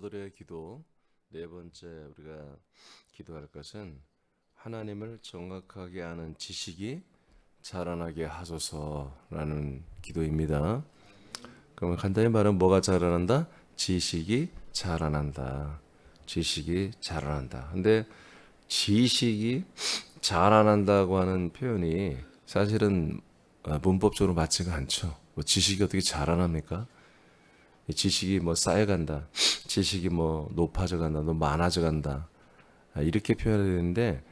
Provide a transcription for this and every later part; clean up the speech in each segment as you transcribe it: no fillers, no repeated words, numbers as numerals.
사도들의 기도 네 번째 우리가 기도할 것은 하나님을 정확하게 아는 지식이 자라나게 하소서라는 기도입니다. 그러면 간단히 말하면 뭐가 자라난다? 지식이 자라난다. 지식이 자라난다. 근데 지식이 자라난다고 하는 표현이 사실은 문법적으로 맞지가 않죠. 뭐 지식이 어떻게 자라납니까? 지식이 뭐 쌓여간다. 지식이 뭐 높아져 간다. 너 많아져 간다. 이렇게 표현해야 되는데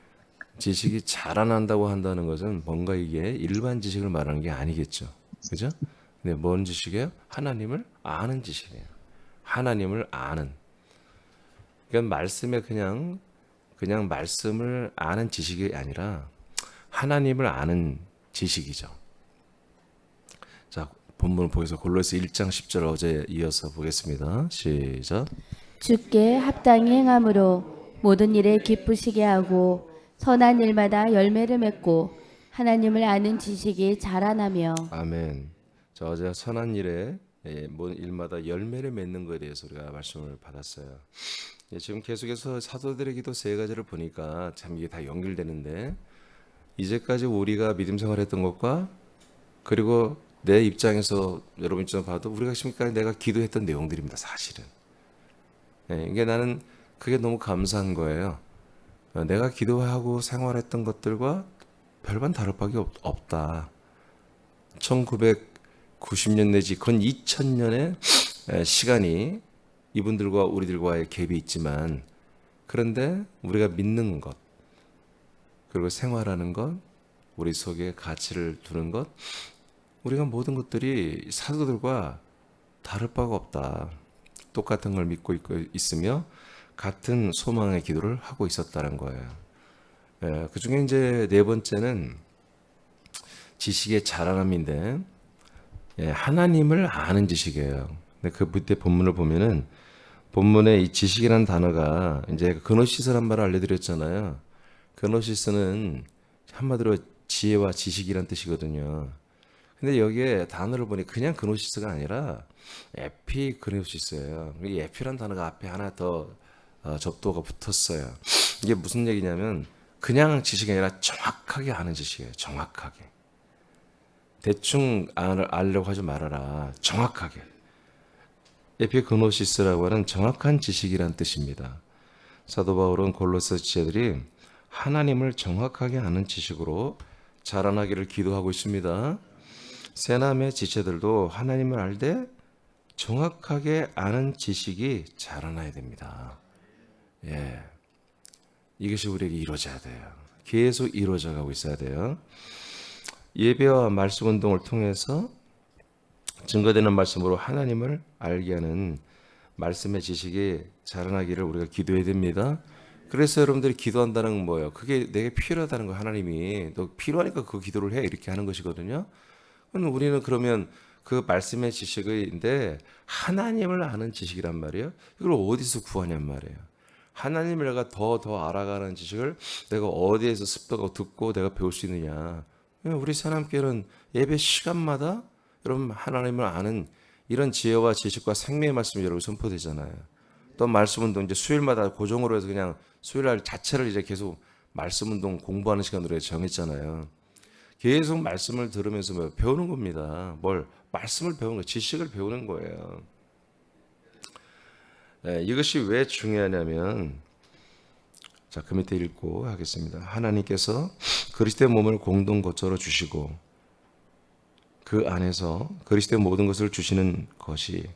지식이 자라난다고 한다는 것은 뭔가 이게 일반 지식을 말하는 게 아니겠죠. 그죠? 근데 뭔 지식이에요? 하나님을 아는 지식이에요. 하나님을 아는. 그러니까 말씀에 그냥 말씀을 아는 지식이 아니라 하나님을 아는 지식이죠. 자, 본문을 보여서 골로새 1장 10절 어제 이어서 보겠습니다. 시작. 주께 합당히 행함으로 모든 일에 기쁘시게 하고 선한 일마다 열매를 맺고 하나님을 아는 지식이 자라나며 아멘. 자, 어제 선한 일에 모든 일마다 열매를 맺는 것에 대해서 우리가 말씀을 받았어요. 지금 계속해서 사도들의 기도 세 가지를 보니까 참 이게 다 연결되는데 이제까지 우리가 믿음 생활했던 것과 그리고 내 입장에서 여러분 입장에서 봐도 우리가 지금까지 내가 기도했던 내용들입니다. 사실은. 이게 나는 그게 너무 감사한 거예요. 내가 기도하고 생활했던 것들과 별반 다를 바가 없다. 1990년 내지 건 2000년의 시간이 이분들과 우리들과의 갭이 있지만 그런데 우리가 믿는 것 그리고 생활하는 것 우리 속에 가치를 두는 것 우리가 모든 것들이 사도들과 다를 바가 없다. 똑같은 걸 믿고 있으며 같은 소망의 기도를 하고 있었다는 거예요. 그 중에 이제 네 번째는 지식의 자라남인데 하나님을 아는 지식이에요. 근데 그 밑에 본문을 보면은 본문에 이 지식이라는 단어가 이제 그노시스란 말을 알려드렸잖아요. 그노시스는 한마디로 지혜와 지식이란 뜻이거든요. 근데 여기에 단어를 보니 그냥 그노시스가 아니라 에피그노시스예요. 이 에피란 단어가 앞에 하나 더 접두가 붙었어요. 이게 무슨 얘기냐면 그냥 지식이 아니라 정확하게 아는 지식이에요. 정확하게. 대충 알려고 하지 말아라. 정확하게. 에피그노시스라고 하는 정확한 지식이란 뜻입니다. 사도 바울은 골로새 지체들이 하나님을 정확하게 아는 지식으로 자라나기를 기도하고 있습니다. 세남의 지체들도 하나님을 알되 정확하게 아는 지식이 자라나야 됩니다. 이것이 우리에게 이루어져야 돼요. 계속 이루어져 가고 있어야 돼요. 예배와 말씀 운동을 통해서 증거되는 말씀으로 하나님을 알게 하는 말씀의 지식이 자라나기를 우리가 기도해야 됩니다. 그래서 여러분들이 기도한다는 건 뭐예요? 그게 내게 필요하다는 거예요. 하나님이 너 필요하니까 그 기도를 해 이렇게 하는 것이거든요. 그럼 우리는 그러면 그 말씀의 지식인데 하나님을 아는 지식이란 말이에요. 이걸 어디서 구하냔 말이에요. 하나님을 내가 더 알아가는 지식을 내가 어디에서 습득하고 듣고 내가 배울 수 있느냐. 우리 사람께는 예배 시간마다 여러분 하나님을 아는 이런 지혜와 지식과 생명의 말씀이 여러분 선포되잖아요. 또 말씀 운동 이제 수요일마다 고정으로 해서 그냥 수요일 자체를 이제 계속 말씀 운동 공부하는 시간으로 정했잖아요. 계속 말씀을 들으면서 배우는 겁니다. 뭘 말씀을 배우는 거, 지식을 배우는 거예요. 이것이 왜 중요하냐면 자, 그 밑에 읽고 하겠습니다. 하나님께서 그리스도의 몸을 공동 거처로 주시고 그 안에서 그리스도의 모든 것을 주시는 것이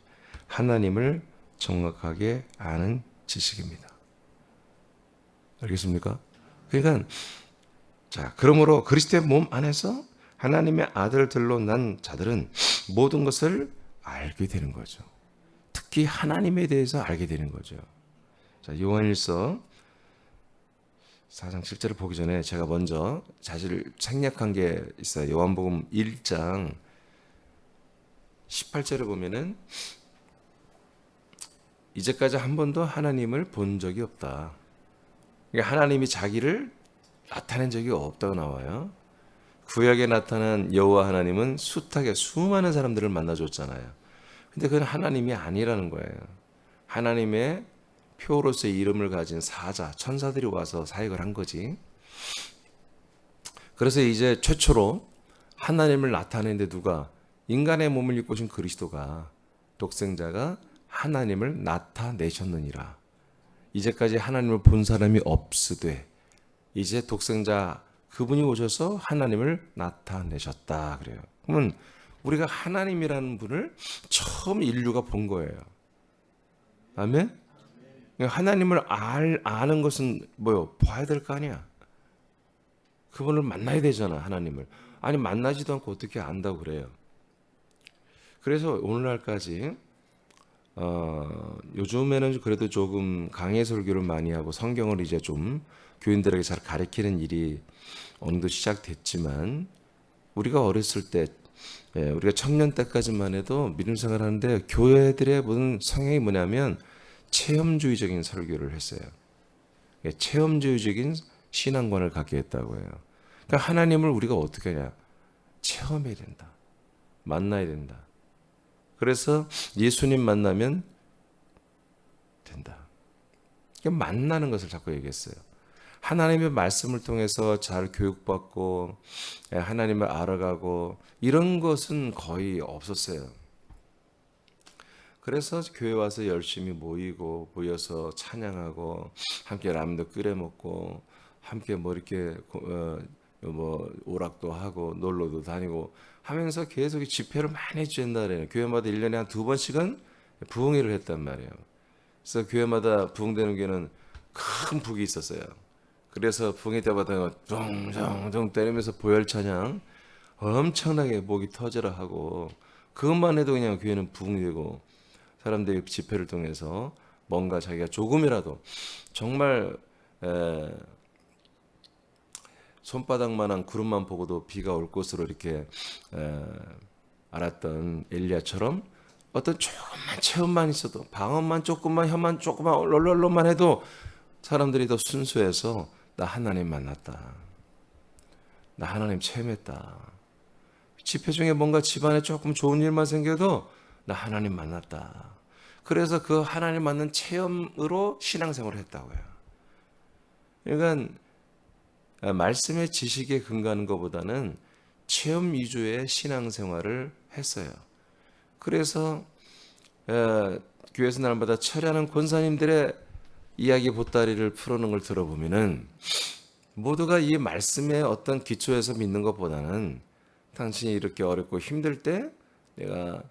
하나님을 정확하게 아는 지식입니다. 알겠습니까? 그러니까 자, 그러므로 그리스도의 몸 안에서 하나님의 아들들로 난 자들은 모든 것을 알게 되는 거죠. 특히 하나님에 대해서 알게 되는 거죠. 자, 요한일서 4장 7절을 보기 전에 제가 먼저 사실 생략한 게 있어요. 요한복음 1장 18절에 보면은 이제까지 한 번도 하나님을 본 적이 없다. 그러니까 하나님이 자기를 나타낸 적이 없다고 나와요. 구약에 나타난 여호와 하나님은 숱하게 수많은 사람들을 만나줬잖아요. 근데 그건 하나님이 아니라는 거예요. 하나님의 표로서의 이름을 가진 사자, 천사들이 와서 사역을 한 거지. 그래서 이제 최초로 하나님을 나타내는데 누가? 인간의 몸을 입고 오신 그리스도가, 독생자가 하나님을 나타내셨느니라. 이제까지 하나님을 본 사람이 없으되 이제 독생자 그분이 오셔서 하나님을 나타내셨다 그래요. 그러면 우리가 하나님이라는 분을 처음 인류가 본 거예요. 아멘? 하나님을 아는 것은 뭐요? 봐야 될 거 아니야. 그분을 만나야 되잖아, 하나님을. 아니, 만나지도 않고 어떻게 안다고 그래요. 그래서 오늘날까지 요즘에는 그래도 조금 강해 설교를 많이 하고 성경을 이제 좀 교인들에게 잘 가르치는 일이 어느 정도 시작됐지만, 우리가 어렸을 때, 우리가 청년 때까지만 해도 믿음 생활하는데 교회들의 모든 성향이 뭐냐면 체험주의적인 설교를 했어요. 체험주의적인 신앙관을 갖게 했다고 해요. 그러니까 하나님을 우리가 어떻게 하냐? 체험해야 된다. 만나야 된다. 그래서 예수님 만나면 된다. 그러니까 만나는 것을 자꾸 얘기했어요. 하나님의 말씀을 통해서 잘 교육받고 하나님을 알아가고 이런 것은 거의 없었어요. 그래서 교회 와서 열심히 모여서 찬양하고 함께 라면도 끓여 먹고 함께 뭐 이렇게 뭐 오락도 하고 놀러도 다니고 하면서 계속 집회를 많이 해준다 그래요. 교회마다 1년에 한 2번씩은 부흥회를 했단 말이에요. 그래서 교회마다 부흥되는 교회는 큰 북이 있었어요. 그래서 부흥회 때마다 둥둥둥 때리면서 보혈 찬양 엄청나게 목이 터져라 하고, 그것만 해도 그냥 교회는 부흥되고 사람들이 집회를 통해서 뭔가 자기가 조금이라도 정말 손바닥만한 구름만 보고도 비가 올 것으로 이렇게 알았던 엘리야처럼 어떤 조금만 체험만 있어도, 방언만 조금만, 혀만 조금만 얼얼얼만 해도 사람들이 더 순수해서 나 하나님 만났다, 나 하나님 체험했다. 집회 중에 뭔가 집안에 조금 좋은 일만 생겨도 나 하나님 만났다. 그래서 그 하나님 만난 체험으로 신앙생활을 했다고요. 그러니까 말씀의 지식에 근거하는 것보다는 체험 위주의 신앙생활을 했어요. 그래서 교회에서 날마다 철야하는 권사님들의 이야기 보따리를 풀어놓은 걸 들어보면은 모두가 이 말씀의 어떤 기초에서 믿는 것보다는 당신이 이렇게 어렵고 힘들 때 내가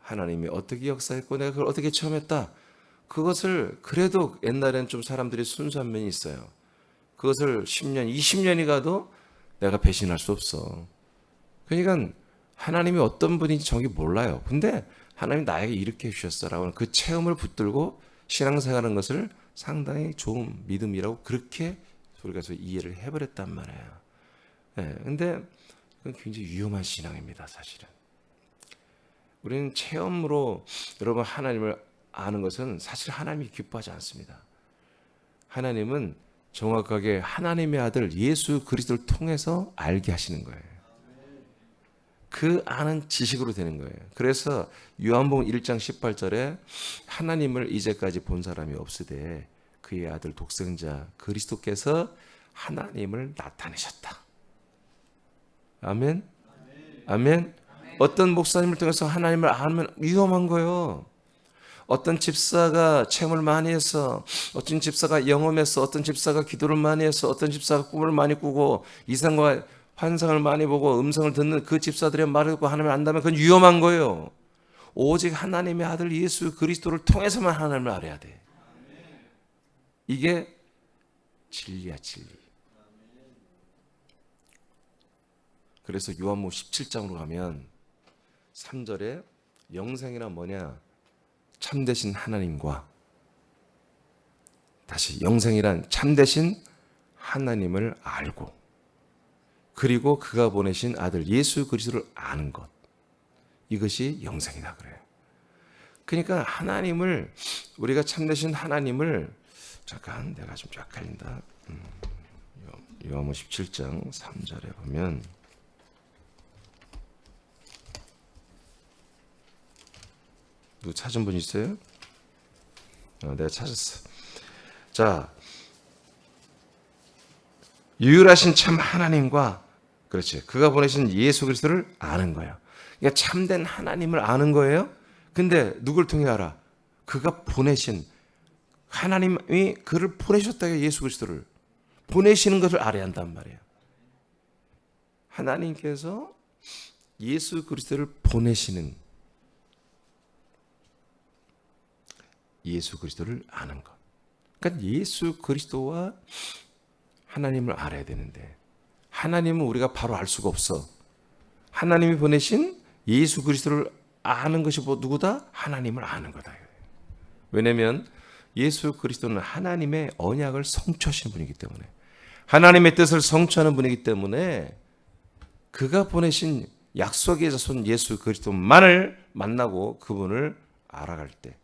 하나님이 어떻게 역사했고 내가 그걸 어떻게 체험했다, 그것을 그래도 옛날엔 좀 사람들이 순수한 면이 있어요. 그것을 10년, 20년이 가도 내가 배신할 수 없어. 그러니까 하나님이 어떤 분인지 정확히 몰라요. 근데 하나님 나에게 이렇게 해주셨어라고 하는 그 체험을 붙들고 신앙생활하는 것을 상당히 좋은 믿음이라고 그렇게 우리가 이해를 해버렸단 말이에요. 근데 그건 굉장히 위험한 신앙입니다, 사실은. 우리는 체험으로 여러분 하나님을 아는 것은 사실 하나님이 기뻐하지 않습니다. 하나님은 정확하게 하나님의 아들 예수 그리스도를 통해서 알게 하시는 거예요. 그 아는 지식으로 되는 거예요. 그래서 요한복음 1장 18절에 하나님을 이제까지 본 사람이 없으되 그의 아들 독생자 그리스도께서 하나님을 나타내셨다. 아멘. 아멘. 어떤 목사님을 통해서 하나님을 알면 위험한 거예요. 어떤 집사가 체험을 많이 해서, 어떤 집사가 영험해서, 어떤 집사가 기도를 많이 해서, 어떤 집사가 꿈을 많이 꾸고 이상과 환상을 많이 보고 음성을 듣는 그 집사들의 말을 듣고 하나님을 안다면 그건 위험한 거예요. 오직 하나님의 아들 예수 그리스도를 통해서만 하나님을 알아야 돼. 이게 진리야, 진리. 그래서 요한복음 17장으로 가면 3절에 영생이란 뭐냐? 참되신 하나님과, 다시 영생이란 참되신 하나님을 알고 그리고 그가 보내신 아들 예수 그리스도를 아는 것, 이것이 영생이다 그래요. 그러니까 하나님을, 우리가 참되신 하나님을, 잠깐 내가 좀 헷갈린다. 요한복음 17장 3절에 보면 누구 찾은 분 있어요? 내가 찾았어. 자, 유일하신 참 하나님과 그렇지. 그가 보내신 예수 그리스도를 아는 거예요. 그러니까 참된 하나님을 아는 거예요. 근데 누굴 통해 알아? 그가 보내신 하나님이 그를 보내셨다. 예수 그리스도를 보내시는 것을 알아야 한단 말이에요. 하나님께서 예수 그리스도를 보내시는 예수 그리스도를 아는 것. 그러니까 예수 그리스도와 하나님을 알아야 되는데 하나님은 우리가 바로 알 수가 없어. 하나님이 보내신 예수 그리스도를 아는 것이 누구다? 하나님을 아는 거다. 왜냐하면 예수 그리스도는 하나님의 언약을 성취하시는 분이기 때문에 하나님의 뜻을 성취하는 분이기 때문에 그가 보내신 약속의 자손 예수 그리스도만을 만나고 그분을 알아갈 때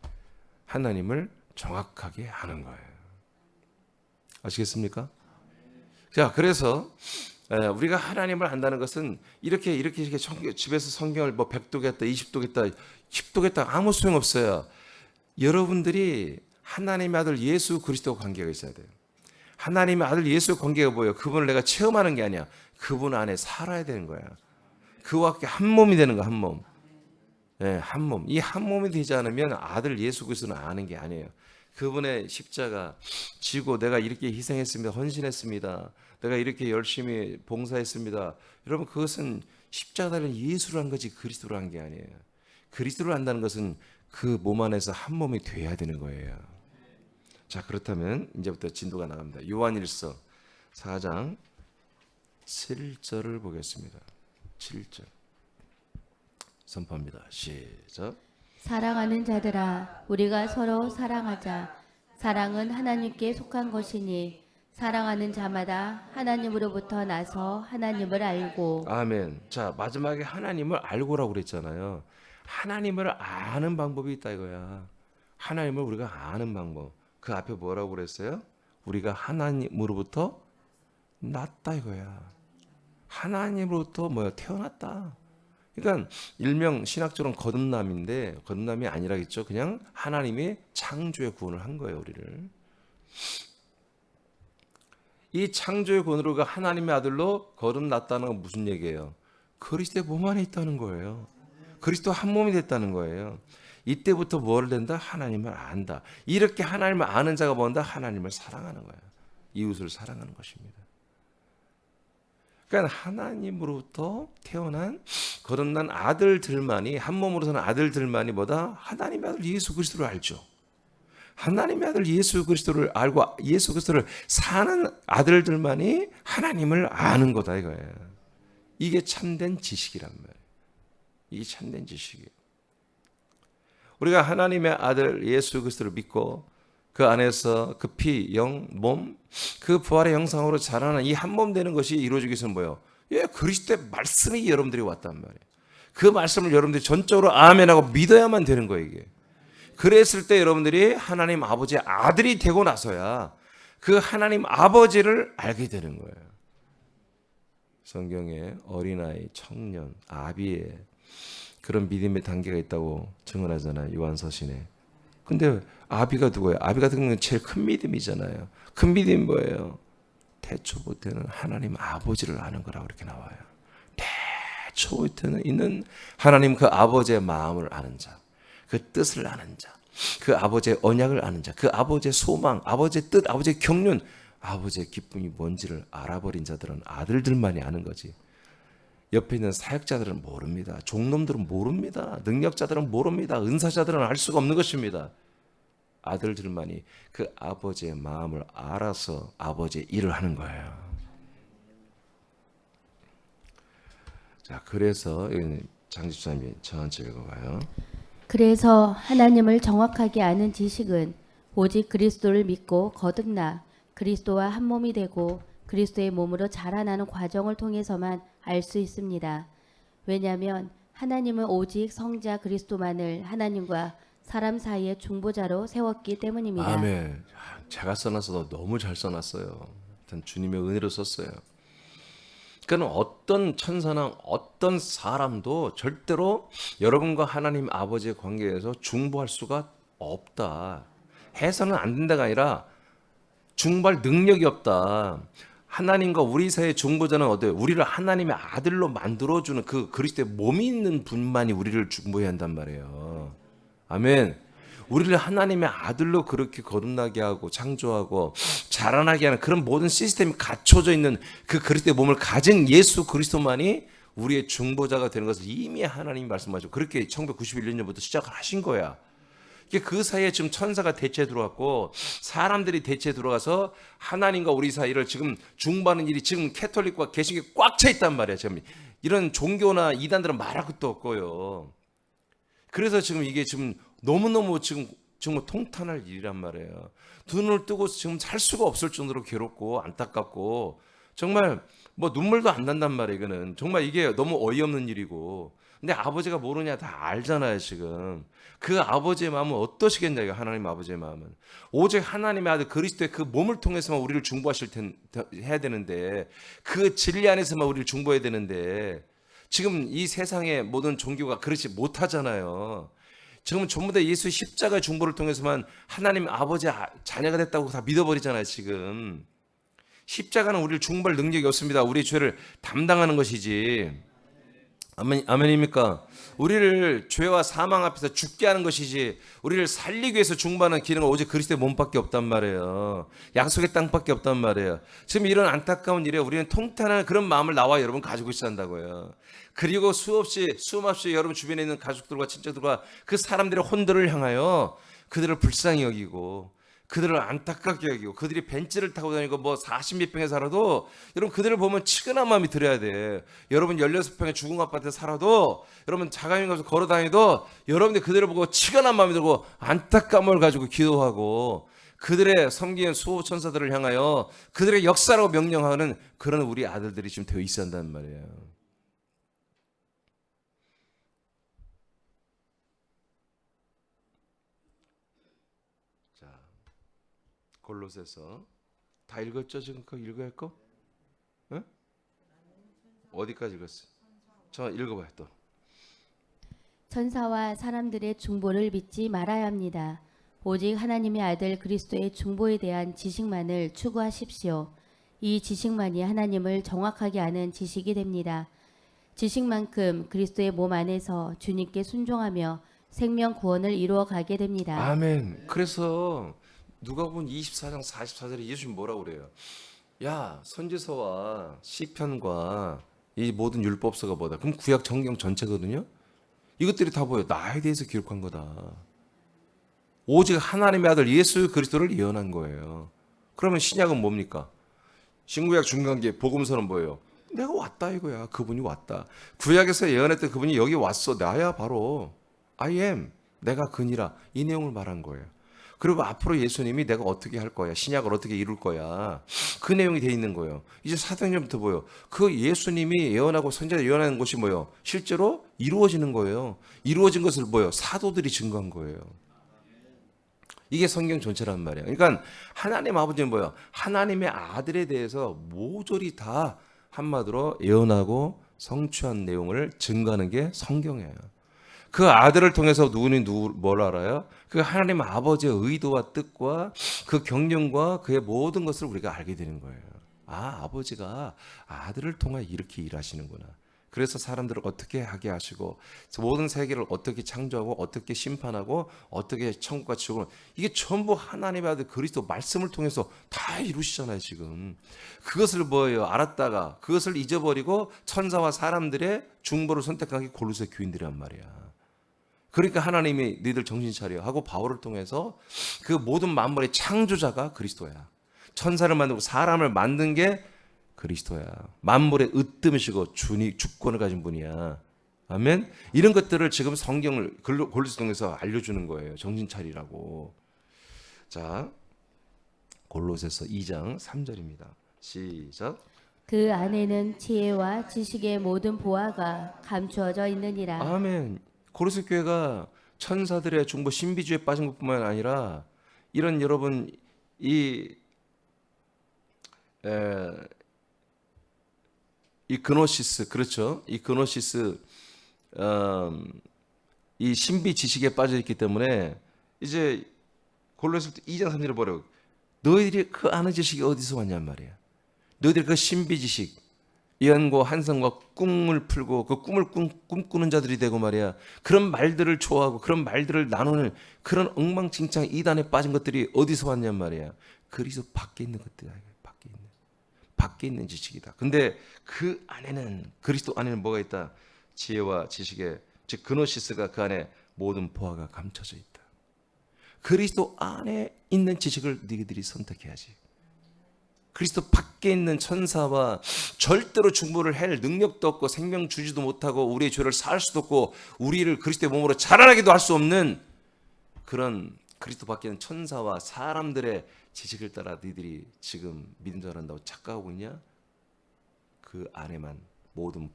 하나님을 정확하게 아는 거예요. 아시겠습니까? 자, 그래서 우리가 하나님을 안다는 것은 이렇게 집에서 성경을 뭐 100독 했다, 20독 했다, 10독 했다 아무 소용 없어요. 여러분들이 하나님의 아들 예수 그리스도 관계가 있어야 돼요. 하나님의 아들 예수 관계가 뭐예요? 그분을 내가 체험하는 게 아니야. 그분 안에 살아야 되는 거야. 그와 함께 한 몸이 되는 거야, 한 몸. 네, 한 몸. 이 한 몸이 되지 않으면 아들 예수 그리스도는 아는 게 아니에요. 그분의 십자가 지고 내가 이렇게 희생했습니다. 헌신했습니다. 내가 이렇게 열심히 봉사했습니다. 여러분 그것은 십자가를 예수로 한 거지 그리스도로 한 게 아니에요. 그리스도를 한다는 것은 그 몸 안에서 한 몸이 돼야 되는 거예요. 자, 그렇다면 이제부터 진도가 나갑니다. 요한일서 4장 7절을 보겠습니다. 7절 선포합니다. 시작. 사랑하는 자들아, 우리가 서로 사랑하자. 사랑은 하나님께 속한 것이니 사랑하는 자마다 하나님으로부터 나서 하나님을 알고. 아멘. 자, 마지막에 하나님을 알고라고 그랬잖아요. 하나님을 아는 방법이 있다 이거야. 하나님을 우리가 아는 방법. 그 앞에 뭐라고 그랬어요? 우리가 하나님으로부터 났다 이거야. 하나님으로부터 태어났다. 그러니까 일명 신학적으로는 거듭남인데 거듭남이 아니라겠죠. 그냥 하나님이 창조의 구원을 한 거예요, 우리를. 이 창조의 구원으로가 하나님의 아들로 거듭났다는 건 무슨 얘기예요? 그리스도의 몸 안에 있다는 거예요. 그리스도 한 몸이 됐다는 거예요. 이때부터 뭘 된다? 하나님을 안다. 이렇게 하나님을 아는 자가 뭔다? 하나님을 사랑하는 거예요. 이웃을 사랑하는 것입니다. 그러니까 하나님으로부터 태어난 거듭난 아들들만이 한 몸으로 사는 아들들만이 뭐다? 하나님의 아들 예수 그리스도를 알죠. 하나님의 아들 예수 그리스도를 알고 예수 그리스도를 사는 아들들만이 하나님을 아는 거다 이거예요. 이게 참된 지식이란 말이에요. 이게 참된 지식이에요. 우리가 하나님의 아들 예수 그리스도를 믿고 그 안에서 그 피, 영, 몸, 그 부활의 형상으로 자라는 이 한 몸 되는 것이 이루어지기 위해서는 뭐예요? 그리스도의 말씀이 여러분들이 왔단 말이에요. 그 말씀을 여러분들이 전적으로 아멘하고 믿어야만 되는 거예요, 이게. 그랬을 때 여러분들이 하나님 아버지의 아들이 되고 나서야 그 하나님 아버지를 알게 되는 거예요. 성경에 어린아이, 청년, 아비의 그런 믿음의 단계가 있다고 증언하잖아요, 요한서신에. 근데 아비가 누구예요? 아비가 듣는 건 제일 큰 믿음이잖아요. 큰 믿음이 뭐예요? 태초부터는 하나님 아버지를 아는 거라고 이렇게 나와요. 태초부터는 있는 하나님 그 아버지의 마음을 아는 자, 그 뜻을 아는 자, 그 아버지의 언약을 아는 자, 그 아버지의 소망, 아버지의 뜻, 아버지의 경륜, 아버지의 기쁨이 뭔지를 알아버린 자들은 아들들만이 아는 거지. 옆에 있는 사역자들은 모릅니다. 종놈들은 모릅니다. 능력자들은 모릅니다. 은사자들은 알 수가 없는 것입니다. 아들들만이 그 아버지의 마음을 알아서 아버지의 일을 하는 거예요. 자, 그래서 장집사님이 천천히 읽어봐요. 그래서 하나님을 정확하게 아는 지식은 오직 그리스도를 믿고 거듭나 그리스도와 한 몸이 되고 그리스도의 몸으로 자라나는 과정을 통해서만 알 수 있습니다. 왜냐하면 하나님은 오직 성자 그리스도만을 하나님과 사람 사이의 중보자로 세웠기 때문입니다. 아멘. 제가 써놨어도 너무 잘 써놨어요. 일단 주님의 은혜로 썼어요. 그러니까 어떤 천사나 어떤 사람도 절대로 여러분과 하나님 아버지의 관계에서 중보할 수가 없다. 해서는 안 된다가 아니라 중보할 능력이 없다. 하나님과 우리 사이의 중보자는 어때요? 우리를 하나님의 아들로 만들어주는 그 그리스도의 몸이 있는 분만이 우리를 중보해야 한단 말이에요. 아멘. 우리를 하나님의 아들로 그렇게 거듭나게 하고 창조하고 자라나게 하는 그런 모든 시스템이 갖춰져 있는 그 그리스도의 몸을 가진 예수 그리스도만이 우리의 중보자가 되는 것을 이미 하나님이 말씀하시고 그렇게 1991년부터 시작을 하신 거야. 그 사이에 지금 천사가 대체 들어왔고 사람들이 대체 들어가서 하나님과 우리 사이를 지금 중보하는 일이 지금 캐톨릭과 개신교에 꽉 차 있단 말이야. 지금 이런 종교나 이단들은 말할 것도 없고요. 그래서 지금 이게 지금 너무너무 지금 정말 통탄할 일이란 말이에요. 두 눈을 뜨고 지금 살 수가 없을 정도로 괴롭고 안타깝고 정말 뭐 눈물도 안 난단 말이에요. 이거는 정말 이게 너무 어이없는 일이고 근데 아버지가 모르냐 다 알잖아요. 지금 그 아버지의 마음은 어떠시겠냐. 이거 하나님 아버지의 마음은 오직 하나님의 아들 그리스도의 그 몸을 통해서만 우리를 중보하실 해야 되는데 그 진리 안에서만 우리를 중보해야 되는데 지금 이 세상의 모든 종교가 그렇지 못하잖아요. 지금 전부 다 예수 십자가의 중보를 통해서만 하나님 아버지의 자녀가 됐다고 다 믿어버리잖아요. 지금 십자가는 우리를 중보할 능력이 없습니다. 우리의 죄를 담당하는 것이지. 아멘입니까? 우리를 죄와 사망 앞에서 죽게 하는 것이지 우리를 살리기 위해서 중보하는 기능은 오직 그리스도의 몸밖에 없단 말이에요. 약속의 땅밖에 없단 말이에요. 지금 이런 안타까운 일에 우리는 통탄한 그런 마음을 나와 여러분 가지고 있어야 한다고요. 그리고 수없이 여러분 주변에 있는 가족들과 친척들과 그 사람들의 혼들을 향하여 그들을 불쌍히 여기고 그들을 안타깝게 여기고 그들이 벤츠를 타고 다니고 뭐 40몇 평에 살아도 여러분 그들을 보면 치근한 마음이 들어야 돼. 여러분 16평의 죽은 아파트에 살아도 여러분 자가용 가서 걸어 다니도 여러분들 그들을 보고 치근한 마음이 들고 안타까움을 가지고 기도하고 그들의 섬기는 수호 천사들을 향하여 그들의 역사라고 명령하는 그런 우리 아들들이 지금 되어 있어야 한다는 말이에요. 자, 골로새서 다 읽었죠? 지금 그거 읽어야 할 거? 응? 어디까지 읽었어? 저 읽어봐요 또. 천사와 사람들의 중보를 믿지 말아야 합니다. 오직 하나님의 아들 그리스도의 중보에 대한 지식만을 추구하십시오. 이 지식만이 하나님을 정확하게 아는 지식이 됩니다. 지식만큼 그리스도의 몸 안에서 주님께 순종하며 생명 구원을 이루어 가게 됩니다. 아멘. 그래서 누가복음 24장 44절에 예수님 뭐라고 그래요? 야, 선지서와 시편과 이 모든 율법서가 뭐다? 그럼 구약 성경 전체거든요. 이것들이 다 뭐예요? 나에 대해서 기록한 거다. 오직 하나님의 아들 예수 그리스도를 예언한 거예요. 그러면 신약은 뭡니까? 신구약 중간기에 복음서는 뭐예요? 내가 왔다 이거야. 그분이 왔다. 구약에서 예언했던 그분이 여기 왔어. 나야 바로 I am. 내가 그니라. 이 내용을 말한 거예요. 그리고 앞으로 예수님이 내가 어떻게 할 거야. 신약을 어떻게 이룰 거야. 그 내용이 돼 있는 거예요. 이제 사도행전부터 뭐예요? 그 예수님이 예언하고 선지자가 예언하는 것이 뭐예요? 실제로 이루어지는 거예요. 이루어진 것을 뭐예요? 사도들이 증거한 거예요. 이게 성경 전체란 말이에요. 그러니까 하나님 아버지는 뭐예요? 하나님의 아들에 대해서 모조리 다 한마디로 예언하고 성취한 내용을 증거하는 게 성경이에요. 그 아들을 통해서 뭘 알아요? 그 하나님 아버지의 의도와 뜻과 그 경륜과 그의 모든 것을 우리가 알게 되는 거예요. 아, 아버지가 아들을 통해 이렇게 일하시는구나. 그래서 사람들을 어떻게 하게 하시고 모든 세계를 어떻게 창조하고 어떻게 심판하고 어떻게 천국과 지옥을 이게 전부 하나님의 아들 그리스도 말씀을 통해서 다 이루시잖아요. 지금 그것을 뭐예요? 알았다가 그것을 잊어버리고 천사와 사람들의 중보를 선택한 게 골로새 교인들이란 말이야. 그러니까 하나님이 너희들 정신 차려 하고 바울을 통해서 그 모든 만물의 창조자가 그리스도야. 천사를 만들고 사람을 만든 게 그리스도야. 만물의 으뜸이시고 주권을 가진 분이야. 아멘. 이런 것들을 지금 성경을 골로새 통해서 알려주는 거예요. 정신 차리라고. 자, 골로새서 2장 3절입니다. 시작. 그 안에는 지혜와 지식의 모든 보화가 감추어져 있느니라. 아멘. 고로새 교회가 천사들의 중보 신비주의에 빠진 것뿐만 아니라 이런 여러분 이 그노시스 그렇죠? 이 그노시스 이 신비 지식에 빠져 있기 때문에 이제 골로새서 2장 3절을 보라고. 너희들이 그 아는 지식이 어디서 왔냔 말이야. 너희들이 그 신비 지식, 예언과 환상과 꿈을 풀고 그 꿈을 꿈꾸는 자들이 되고 말이야. 그런 말들을 좋아하고 그런 말들을 나누는 그런 엉망진창 이단에 빠진 것들이 어디서 왔냔 말이야. 그리스도 밖에 있는 것들이야. 밖에 있는 지식이다. 근데 그 안에는, 그리스도 안에는 뭐가 있다? 지혜와 지식의, 즉 그노시스가 그 안에 모든 보화가 감춰져 있다. 그리스도 안에 있는 지식을 너희들이 선택해야지. 그리스도 밖에 있는 천사와 절대로 중보를 할 능력도 없고 생명 주지도 못하고 우리의 죄를 사할 수도 없고 우리를 그리스도의 몸으로 자라나기도 할 수 없는 그런 그리스도 밖에 있는 천사와 사람들의 지식을 따라 너희들이 지금 믿음도 안 한다고 착각하고 있냐? 그 안에만 모든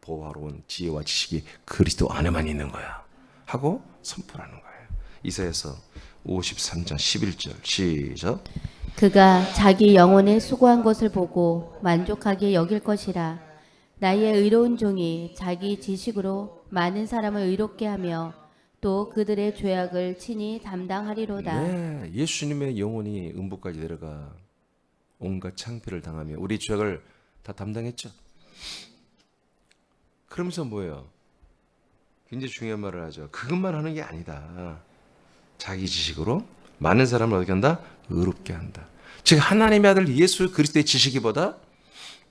보화로운 지혜와 지식이 그리스도 안에만 있는 거야 하고 선포하는 거예요. 이사야서 53장 11절 시작. 그가 자기 영혼의 수고한 것을 보고 만족하게 여길 것이라. 나의 의로운 종이 자기 지식으로 많은 사람을 의롭게 하며 또 그들의 죄악을 친히 담당하리로다. 네, 예수님의 영혼이 음부까지 내려가 온갖 창피를 당하며 우리 죄악을 다 담당했죠. 그러면서 뭐예요? 굉장히 중요한 말을 하죠. 그것만 하는 게 아니다. 자기 지식으로 많은 사람을 어떻게 한다? 의롭게 한다. 즉 하나님의 아들 예수 그리스도의 지식이보다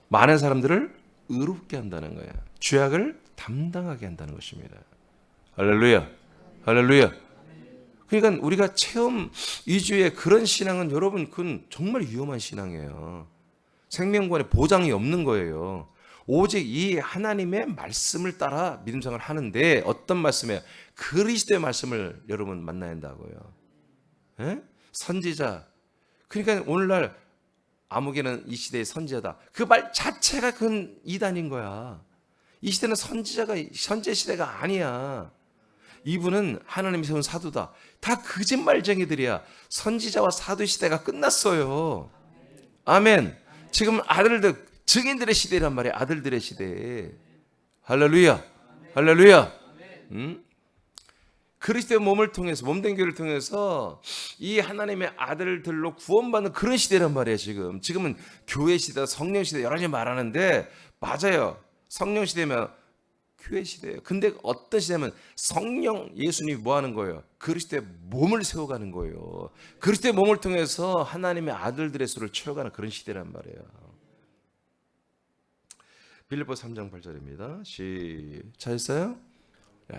많은 사람들을 의롭게 한다는 거예요. 죄악을 담당하게 한다는 것입니다. 할렐루야. 할렐루야. 그러니까 우리가 체험 위주의 그런 신앙은 여러분 그건 정말 위험한 신앙이에요. 생명권의 보장이 없는 거예요. 오직 이 하나님의 말씀을 따라 믿음생활을 하는데 어떤 말씀이에요? 그리스도의 말씀을 여러분 만나야 한다고요. 예? 선지자. 그러니까 오늘날 아무개는 이 시대의 선지자다. 그 말 자체가 그건 이단인 거야. 이 시대는 선지자 시대가 아니야. 이분은 하나님이 세운 사도다. 다 거짓말쟁이들이야. 선지자와 사도 시대가 끝났어요. 아멘. 지금 아들들, 증인들의 시대란 말이야. 아들들의 시대. 할렐루야. 할렐루야. 그리스도의 몸을 통해서, 몸된 교회를 통해서 이 하나님의 아들들로 구원받는 그런 시대란 말이에요. 지금은 교회 시대, 성령 시대 여러 가지 말하는데 맞아요. 성령 시대면 교회 시대예요. 근데 어떤 시대면 성령 예수님이 뭐 하는 거예요? 그리스도의 몸을 세워가는 거예요. 그리스도의 몸을 통해서 하나님의 아들들의 수를 채워가는 그런 시대란 말이에요. 빌립보 3장 8절입니다. 찾았어요?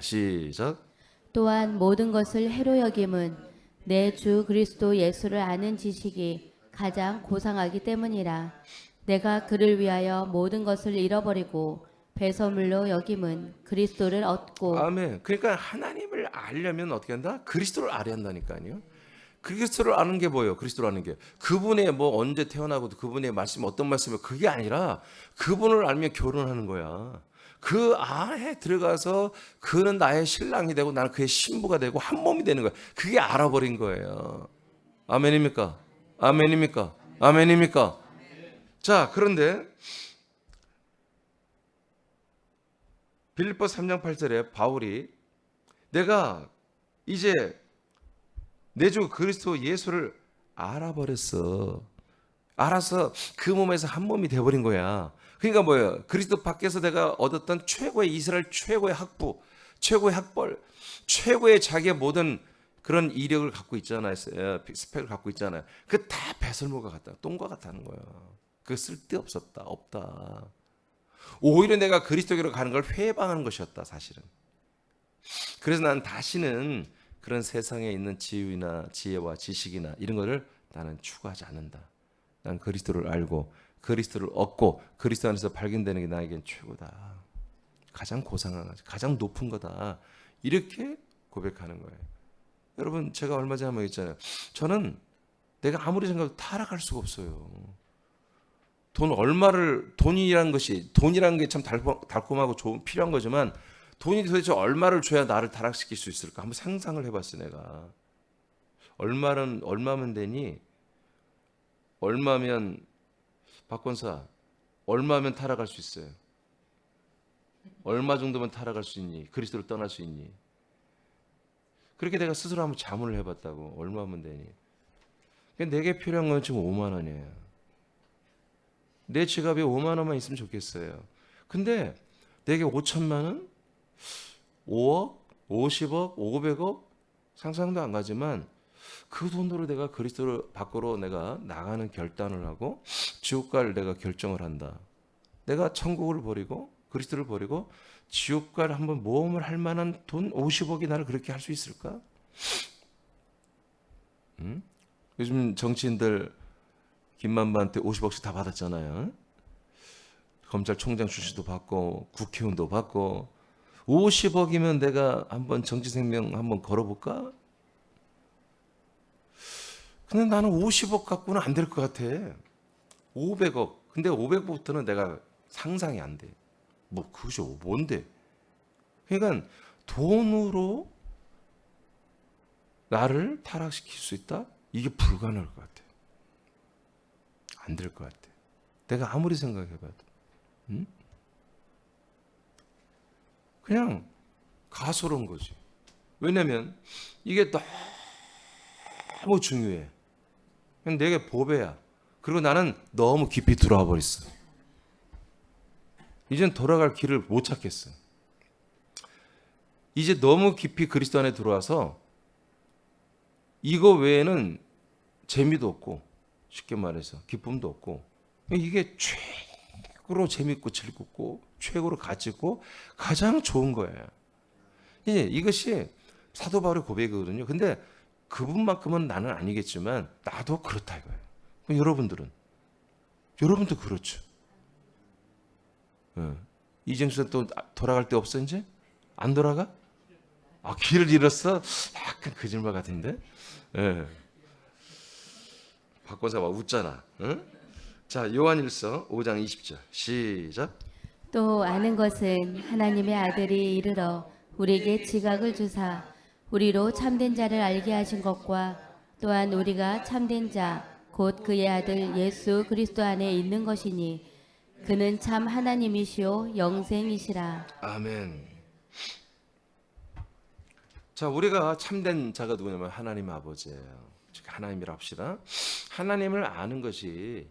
시작. 또한 모든 것을 해로 여김은 내 주 그리스도 예수를 아는 지식이 가장 고상하기 때문이라. 내가 그를 위하여 모든 것을 잃어버리고 배설물로 여김은 그리스도를 얻고. 아멘. 그러니까 하나님을 알려면 어떻게 한다? 그리스도를 알아야 한다니까요. 그리스도를 아는 게 뭐예요? 그리스도를 아는 게 그분의 뭐 언제 태어나고도 그분의 말씀 어떤 말씀이 그게 아니라 그분을 알면 결혼하는 거야. 그 안에 들어가서 그는 나의 신랑이 되고 나는 그의 신부가 되고 한 몸이 되는 거야. 그게 알아버린 거예요. 아멘입니까? 아멘입니까? 아멘입니까? 자, 그런데 빌립보 3장 8절에 바울이 내가 이제 내 주 그리스도 예수를 알아버렸어. 알아서 그 몸에서 한 몸이 돼버린 거야. 그러니까 뭐예요? 그리스도 밖에서 내가 얻었던 최고의 이스라엘 최고의 학부, 최고의 학벌, 최고의 자기의 모든 그런 이력을 갖고 있잖아요. 스펙을 갖고 있잖아요. 그 다 배설물과 같다. 똥과 같다는 거야. 그 쓸데없었다. 없다. 오히려 내가 그리스도께로 가는 걸 회방하는 것이었다. 사실은. 그래서 난 다시는 그런 세상에 있는 지위나 지혜와 지식이나 이런 거를 나는 추구하지 않는다. 난 그리스도를 알고 그리스도를 얻고 그리스도 안에서 발견되는 게 나에겐 최고다. 가장 고상한, 가장 높은 거다. 이렇게 고백하는 거예요. 여러분 제가 얼마 전에 한번 했잖아요. 저는 내가 아무리 생각해도 타락할 수가 없어요. 돈이라는 게 참 달콤하고 필요한 거지만 돈이 도대체 얼마를 줘야 나를 타락시킬 수 있을까? 한번 상상을 해봤어 내가. 얼마면 되니? 얼마면 박권사 얼마면 타락할 수 있어요? 얼마 정도면 타락할 수 있니? 그리스도를 떠날 수 있니? 그렇게 내가 스스로 한번 자문을 해봤다고. 얼마 하면 되니? 내게 필요한 건 지금 5만 원이에요. 내 지갑에 5만 원만 있으면 좋겠어요. 근데 내게 5천만 원? 5억? 50억? 500억? 상상도 안 가지만 그 돈으로 내가 그리스도를 밖으로 내가 나가는 결단을 하고 지옥 갈 내가 결정을 한다. 내가 천국을 버리고 그리스도를 버리고 지옥 갈 한번 모험을 할 만한 돈 50억이 나를 그렇게 할 수 있을까? 응? 요즘 정치인들 김만배한테 50억씩 다 받았잖아요. 검찰총장 출신도 받고 국회의원도 받고 50억이면 내가 한번 정치 생명 한번 걸어볼까? 근데 나는 50억 갖고는 안 될 것 같아. 500억. 근데 500억부터는 내가 상상이 안 돼. 뭐 그것이 뭔데? 그러니까 돈으로 나를 타락시킬 수 있다? 이게 불가능할 것 같아. 안 될 것 같아. 내가 아무리 생각해봐도. 응? 그냥 가소로운 거지. 왜냐면 이게 너무 중요해. 그냥 내게 보배야. 그리고 나는 너무 깊이 들어와 버렸어. 이젠 돌아갈 길을 못 찾겠어. 이제 너무 깊이 그리스도 안에 들어와서 이거 외에는 재미도 없고, 쉽게 말해서 기쁨도 없고, 이게 최고로 재밌고 즐겁고 최고로 가치 있고 가장 좋은 거예요. 이것이 사도 바울의 고백이거든요. 근데 그분만큼은 나는 아니겠지만 나도 그렇다 이거예요. 여러분도 그렇죠. 이정수 또 돌아갈 데 없어 이제? 안 돌아가? 길을 잃었어? 약간 거짓말 같은데? 예. 박권사 막 웃잖아. 응? 자, 요한일서 5장 20절 시작. 또 아는 것은 하나님의 아들이 이르러 우리에게 지각을 주사 우리로 참된 자를 알게 하신 것과 또한 우리가 참된 자 곧 그의 아들 예수 그리스도 안에 있는 것이니 그는 참 하나님이시요 영생이시라. 아멘. 자, 우리가 참된 자가 누구냐면 하나님 아버지예요. 즉 하나님이라 합시다. 하나님을 아는 것이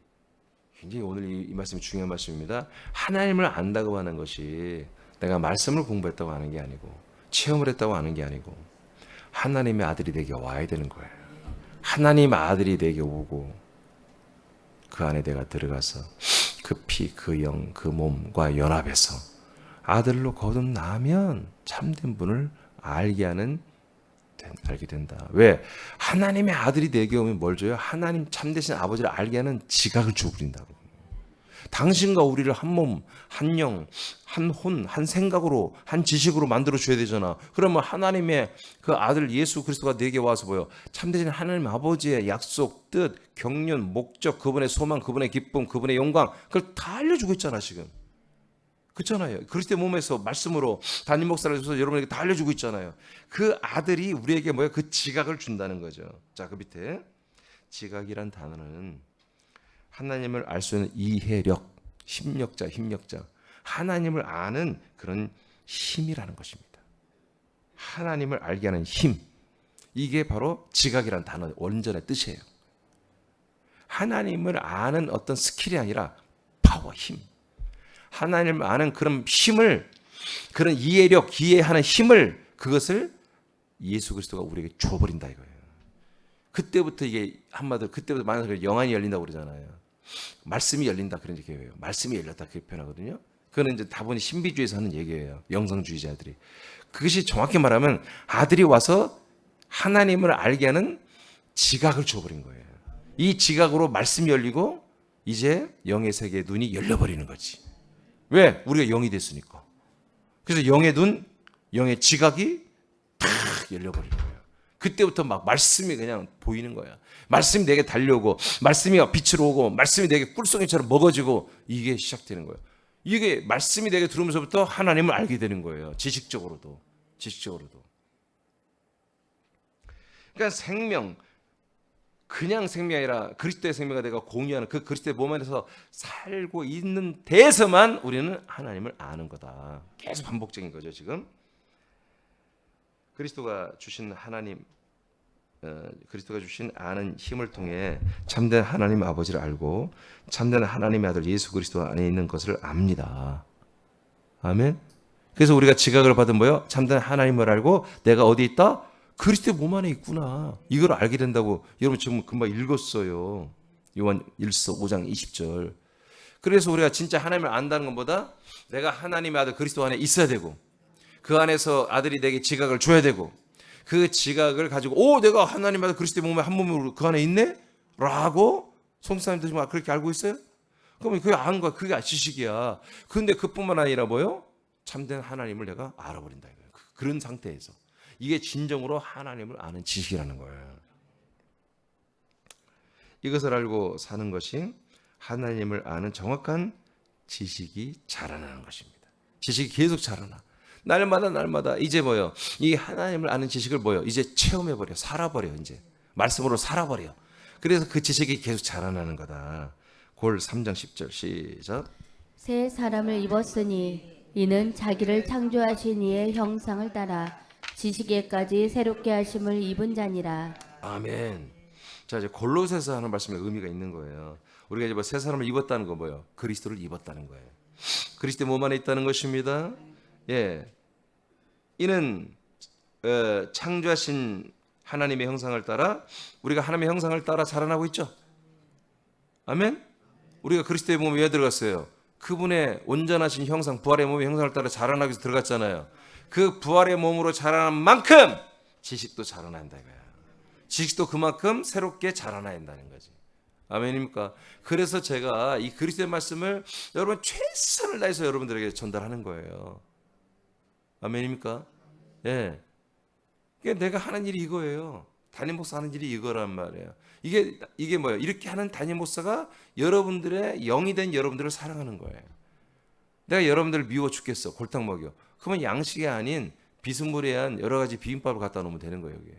굉장히 오늘 이 말씀이 중요한 말씀입니다. 하나님을 안다고 하는 것이 내가 말씀을 공부했다고 하는 게 아니고 체험을 했다고 하는 게 아니고 하나님의 아들이 내게 와야 되는 거예요. 하나님 아들이 내게 오고 그 안에 내가 들어가서 그 피, 그 영, 그 몸과 연합해서 아들로 거듭나면 참된 분을 알게 된다. 왜? 하나님의 아들이 내게 오면 뭘 줘요? 하나님 참되신 아버지를 알게 하는 지각을 줘버린다고. 당신과 우리를 한 몸, 한 영, 한 혼, 한 생각으로, 한 지식으로 만들어 줘야 되잖아. 그러면 하나님의 그 아들 예수 그리스도가 내게 와서 뭐요? 참되신 하나님 아버지의 약속, 뜻, 경륜, 목적, 그분의 소망, 그분의 기쁨, 그분의 영광, 그걸 다 알려주고 있잖아 지금. 그렇잖아요. 그리스도의 몸에서 말씀으로 담임 목사를 해서 여러분에게 다 알려주고 있잖아요. 그 아들이 우리에게 뭐야? 그 지각을 준다는 거죠. 자, 그 밑에 지각이란 단어는 하나님을 알 수 있는 이해력, 힘력자. 하나님을 아는 그런 힘이라는 것입니다. 하나님을 알게 하는 힘. 이게 바로 지각이란 단어 원전의 뜻이에요. 하나님을 아는 어떤 스킬이 아니라 파워, 힘. 하나님을 아는 그런 힘을, 그런 이해력, 이해하는 힘을, 그것을 예수 그리스도가 우리에게 줘버린다 이거예요. 그때부터 이게 한마디로 그때부터 만나서 영안이 열린다고 그러잖아요. 말씀이 열린다 그런 얘기예요. 말씀이 열렸다 그렇게 표현하거든요. 그거는 이제 다분히 신비주의에서 하는 얘기예요. 영성주의자들이. 그것이 정확히 말하면 아들이 와서 하나님을 알게 하는 지각을 줘버린 거예요. 이 지각으로 말씀이 열리고 이제 영의 세계의 눈이 열려버리는 거지. 왜? 우리가 영이 됐으니까. 그래서 영의 눈, 영의 지각이 탁 열려버리는 거예요. 그때부터 막 말씀이 그냥 보이는 거야. 말씀이 내게 달려오고, 말씀이 빛으로 오고, 말씀이 내게 꿀송이처럼 먹어지고, 이게 시작되는 거예요. 이게 말씀이 내게 들어오면서부터 하나님을 알게 되는 거예요. 지식적으로도. 그러니까 생명, 그냥 생명이 아니라 그리스도의 생명과 내가 공유하는 그 그리스도의 몸 안에서 살고 있는 데에서만 우리는 하나님을 아는 거다. 계속 반복적인 거죠 지금. 그리스도가 주신 하나님, 그리스도가 주신 아는 힘을 통해 참된 하나님 아버지를 알고 참된 하나님의 아들 예수 그리스도 안에 있는 것을 압니다. 아멘. 그래서 우리가 지각을 받은 뭐요? 참된 하나님을 알고 내가 어디 있다? 그리스도의 몸 안에 있구나. 이걸 알게 된다고 여러분 지금 금방 읽었어요. 요한 1서 5장 20절. 그래서 우리가 진짜 하나님을 안다는 것보다 내가 하나님의 아들 그리스도 안에 있어야 되고 그 안에서 아들이 내게 지각을 줘야 되고 그 지각을 가지고 내가 하나님의 아들 그리스도의 몸에 한 몸으로 그 안에 있네? 라고 송사님도 지금 그렇게 알고 있어요? 그러면 그게 아는 거야. 그게 지식이야. 근데 그뿐만 아니라 뭐요? 참된 하나님을 내가 알아버린다 이거예요. 그런 상태에서 이게 진정으로 하나님을 아는 지식이라는 거예요. 이것을 알고 사는 것이 하나님을 아는 정확한 지식이 자라나는 것입니다. 지식이 계속 자라나. 날마다 이제 뭐요? 이 하나님을 아는 지식을 뭐요? 이제 체험해버려, 살아버려 이제 말씀으로 살아버려. 그래서 그 지식이 계속 자라나는 거다. 골 3장 10절 시작. 새 사람을 입었으니 이는 자기를 창조하신 이의 형상을 따라 지식에까지 새롭게 하심을 입은 자니라. 아멘. 자 이제 골로새서 하는 말씀에 의미가 있는 거예요. 우리가 이제 새 사람을 입었다는 거 뭐예요? 그리스도를 입었다는 거예요. 그리스도의 몸 안에 있다는 것입니다. 예, 이는 창조하신 하나님의 형상을 따라 우리가 하나님의 형상을 따라 자라나고 있죠. 아멘. 우리가 그리스도의 몸에 왜 들어갔어요? 그분의 온전하신 형상, 부활의 몸의 형상을 따라 자라나기 위해서 들어갔잖아요. 그 부활의 몸으로 자라난 만큼 지식도 자라난다 이거야. 지식도 그만큼 새롭게 자라나야 한다는 거지. 아멘입니까? 그래서 제가 이 그리스도의 말씀을 여러분 최선을 다해서 여러분들에게 전달하는 거예요. 아멘입니까? 예. 내가 하는 일이 이거예요. 담임 목사 하는 일이 이거란 말이에요. 이게 뭐예요? 이렇게 하는 담임 목사가 여러분들의 영이 된 여러분들을 사랑하는 거예요. 내가 여러분들을 미워 죽겠어. 골탕 먹여. 그러면 양식이 아닌 비스무리한 여러 가지 비빔밥을 갖다 놓으면 되는 거예요. 여기에.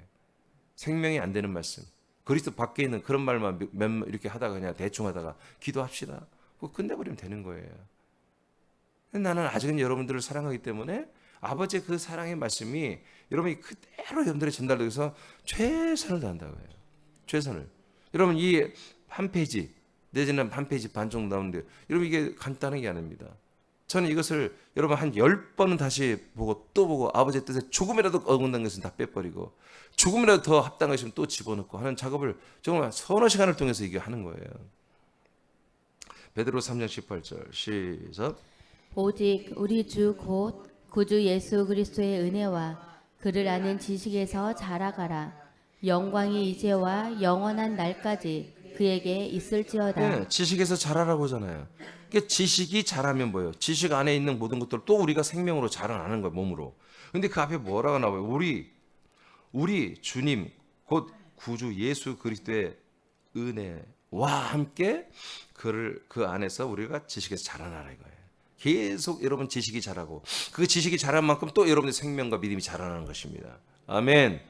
생명이 안 되는 말씀. 그리스도 밖에 있는 그런 말만 이렇게 하다가 그냥 대충 하다가 기도합시다. 그거 끝내버리면 되는 거예요. 나는 아직은 여러분들을 사랑하기 때문에 아버지의 그 사랑의 말씀이 여러분이 그대로 여러분들의 전달돼서 최선을 다한다고 해요. 최선을. 여러분 이 한 페이지 내지는 한 페이지 반 정도 나오는데 여러분 이게 간단한 게 아닙니다. 저는 이것을 여러분 한 10번은 다시 보고 또 보고 아버지의 뜻에 조금이라도 어긋난 것은 다 빼버리고 조금이라도 더 합당한 것이면 또 집어넣고 하는 작업을 정말 서너 시간을 통해서 이게 하는 거예요. 베드로 3장 18절 시작. 오직 우리 주 곧 구주 예수 그리스도의 은혜와 그를 아는 지식에서 자라가라. 영광이 이제와 영원한 날까지 그에게 있을지어다. 네, 지식에서 자라라고 하잖아요. 그러니까 지식이 자라면 뭐예요? 지식 안에 있는 모든 것들 또 우리가 생명으로 자라나는 거예요, 몸으로. 근데 그 앞에 뭐라고 나와요? 우리 주님 곧 구주 예수 그리스도의 은혜와 함께 그 안에서 우리가 지식에서 자라나라 이거예요. 계속 여러분 지식이 자라고 그 지식이 자란 만큼 또 여러분의 생명과 믿음이 자라나는 것입니다. 아멘.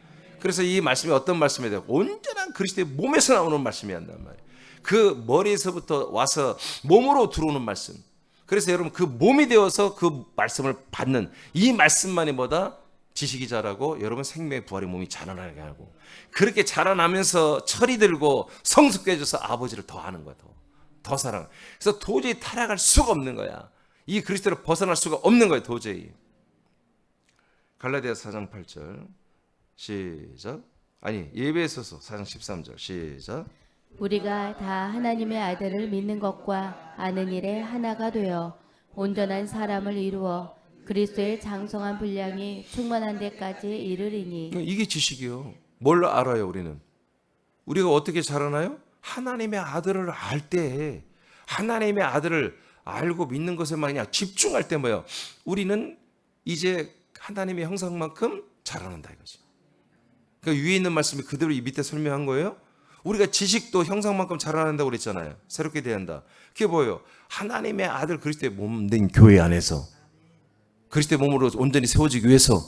그래서 이 말씀이 어떤 말씀이에요? 온전한 그리스도의 몸에서 나오는 말씀이 한단 말이에요. 그 머리에서부터 와서 몸으로 들어오는 말씀. 그래서 여러분 그 몸이 되어서 그 말씀을 받는 이 말씀만이 뭐다? 지식이 자라고 여러분 생명의 부활의 몸이 자라나게 하고 그렇게 자라나면서 철이 들고 성숙해져서 아버지를 더 아는 거야. 더 사랑. 그래서 도저히 타락할 수가 없는 거야. 이 그리스도를 벗어날 수가 없는 거예요. 도저히. 갈라디아서 4장 8절 시작. 예배에서서 4장 13절 시작. 우리가 다 하나님의 아들을 믿는 것과 아는 일에 하나가 되어 온전한 사람을 이루어 그리스도의 장성한 분량이 충만한 데까지 이르리니. 이게 지식이요. 뭘 알아요 우리는? 우리가 어떻게 자라나요? 하나님의 아들을 알 때 하나님의 아들을 알고 믿는 것에만 그냥 집중할 때 뭐예요? 우리는 이제 하나님의 형상만큼 자라난다 이거지. 그러니까 위에 있는 말씀이 그대로 이 밑에 설명한 거예요. 우리가 지식도 형상만큼 자라난다고 그랬잖아요. 새롭게 대한다. 그게 뭐예요? 하나님의 아들 그리스도의 몸 된 교회 안에서 그리스도의 몸으로 온전히 세워지기 위해서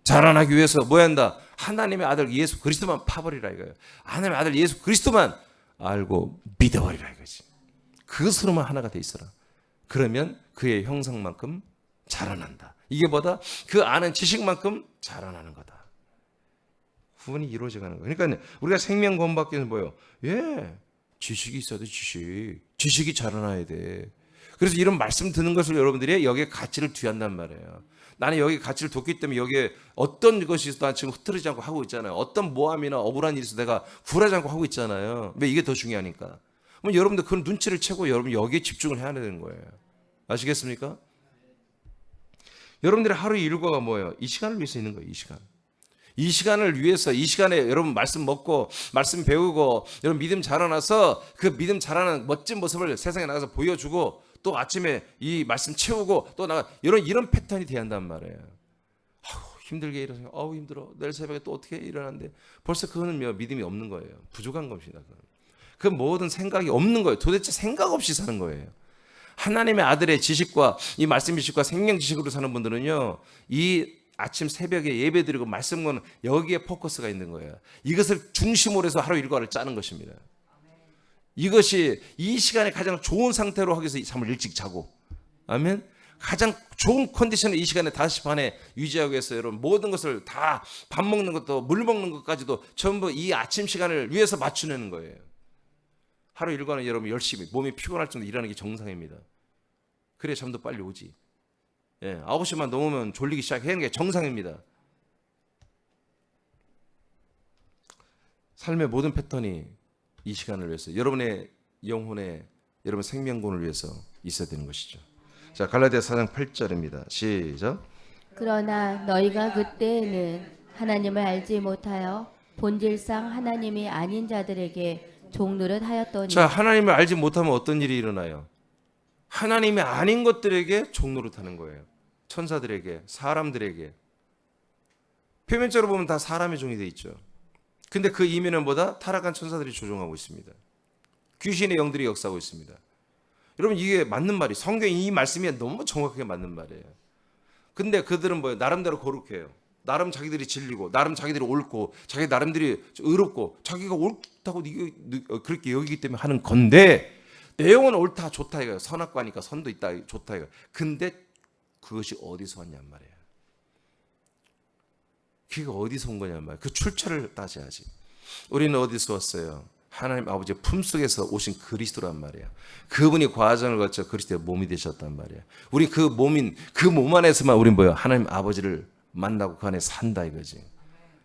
자라나기 위해서 뭐 한다? 하나님의 아들 예수 그리스도만 파버리라 이거예요. 하나님의 아들 예수 그리스도만 알고 믿어버리라 이거지. 그것으로만 하나가 돼 있어라. 그러면 그의 형상만큼 자라난다. 이게 뭐다? 그 아는 지식만큼 자라나는 거다. 구원이 이루어져가는 거예요. 그러니까 우리가 생명 구원받기 위해서 뭐예요? 예, 지식이 있어야 돼. 지식이 자라나야 돼. 그래서 이런 말씀 듣는 것을 여러분들이 여기에 가치를 두한단 말이에요. 나는 여기 가치를 뒀기 때문에 여기에 어떤 것이 있어도 난 지금 흐트러지지 않고 하고 있잖아요. 어떤 모함이나 억울한 일이 있어도 내가 굴하지 않고 하고 있잖아요. 왜? 이게 더 중요하니까. 그럼 여러분들 그 눈치를 채고 여러분 여기에 집중을 해야 되는 거예요. 아시겠습니까? 여러분들의 하루 일과가 뭐예요? 이 시간을 위해서 있는 거예요. 이 시간. 이 시간을 위해서, 이 시간에 여러분 말씀 먹고 말씀 배우고 여러분 믿음 자라나서 그 믿음 자라는 멋진 모습을 세상에 나가서 보여주고 또 아침에 이 말씀 채우고 또 나가 이런 패턴이 돼야 한단 말이에요. 힘들게 일어나서 힘들어. 내일 새벽에 또 어떻게 일어나는데 벌써 그거는 믿음이 없는 거예요. 부족한 겁니다. 그 모든 생각이 없는 거예요. 도대체 생각 없이 사는 거예요. 하나님의 아들의 지식과 이 말씀 지식과 생명 지식으로 사는 분들은요, 이 아침 새벽에 예배드리고 말씀 거는 여기에 포커스가 있는 거예요. 이것을 중심으로 해서 하루 일과를 짜는 것입니다. 이것이 이 시간에 가장 좋은 상태로 하기 위해서 잠을 일찍 자고, 아멘. 가장 좋은 컨디션을 이 시간에 5시 반에 유지하기 위해서 여러분 모든 것을 다 밥 먹는 것도 물 먹는 것까지도 전부 이 아침 시간을 위해서 맞추는 거예요. 하루 일과는 여러분 열심히 몸이 피곤할 정도 일하는 게 정상입니다. 그래야 잠도 빨리 오지. 9시만 넘으면 졸리기 시작하는 게 정상입니다. 삶의 모든 패턴이 이 시간을 위해서 여러분의 영혼의 여러분 생명권을 위해서 있어야 되는 것이죠. 자, 갈라디아서 4장 8절입니다. 시작. 그러나 너희가 그때에는 하나님을 알지 못하여 본질상 하나님이 아닌 자들에게 종노릇 하였더니. 자, 하나님을 알지 못하면 어떤 일이 일어나요? 하나님이 아닌 것들에게 종노릇하는 거예요. 천사들에게, 사람들에게. 표면적으로 보면 다 사람의 종이 돼 있죠. 근데 그 이면은 뭐다? 타락한 천사들이 조종하고 있습니다. 귀신의 영들이 역사하고 있습니다. 여러분 이게 맞는 말이, 성경 이 말씀이 너무 정확하게 맞는 말이에요. 근데 그들은 뭐예요? 나름대로 거룩해요. 나름 자기들이 진리고, 나름 자기들이 옳고, 자기 나름들이 의롭고, 자기가 옳다고 그렇게 여기기 때문에 하는 건데, 내용은 옳다 좋다 이거예요. 선악과니까 선도 있다 좋다 이거. 근데 그것이 어디서 왔냔 말이에요. 그게 어디서 온 거냔 말이에요. 그 출처를 따져야지. 우리는 어디서 왔어요? 하나님 아버지의 품속에서 오신 그리스도란 말이에요. 그분이 과정을 거쳐 그리스도의 몸이 되셨단 말이에요. 우리 그 몸인 그 몸 안에서만 우린 뭐예요? 하나님 아버지를 만나고 그 안에 산다 이거지.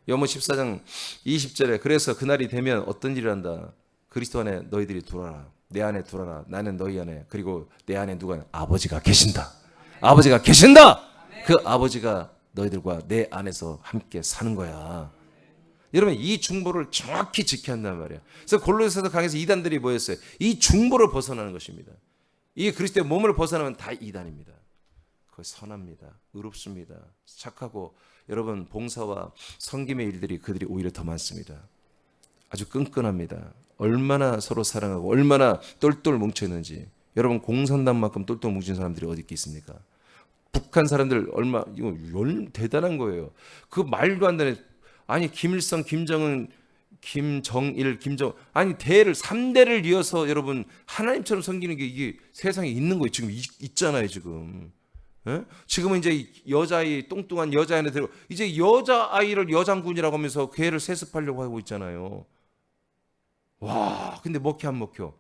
요모 14장 20절에 그래서 그날이 되면 어떤 일을 한다? 그리스도 안에 너희들이 들어라. 내 안에 들어라. 나는 너희 안에. 그리고 내 안에 누가? 아버지가 계신다. 아버지가 계신다. 그 아버지가 너희들과 내 안에서 함께 사는 거야. 여러분 이 중보를 정확히 지켜야 한단 말이에요. 그래서 골로새서 강에서 이단들이 뭐였어요? 이 중보를 벗어나는 것입니다. 이 그리스도의 몸을 벗어나면 다 이단입니다. 그거 선합니다. 의롭습니다. 착하고 여러분 봉사와 섬김의 일들이 그들이 오히려 더 많습니다. 아주 끈끈합니다. 얼마나 서로 사랑하고 얼마나 똘똘 뭉쳐있는지. 여러분 공산당만큼 똘똘 뭉친 사람들이 어디 있겠습니까? 북한 사람들 얼마 이거 대단한 거예요. 그 말도 안 되는 아니 김일성, 김정은, 김정일, 김정 아니 대를 3대를 이어서 여러분 하나님처럼 섬기는 게 이게 세상에 있는 거예요. 지금 있잖아요, 지금. 예? 지금은 이제 여자아이 뚱뚱한 여자아이를 데리고 이제 여자아이를 여장군이라고 하면서 걔를 세습하려고 하고 있잖아요. 와, 근데 먹혀 안 먹혀?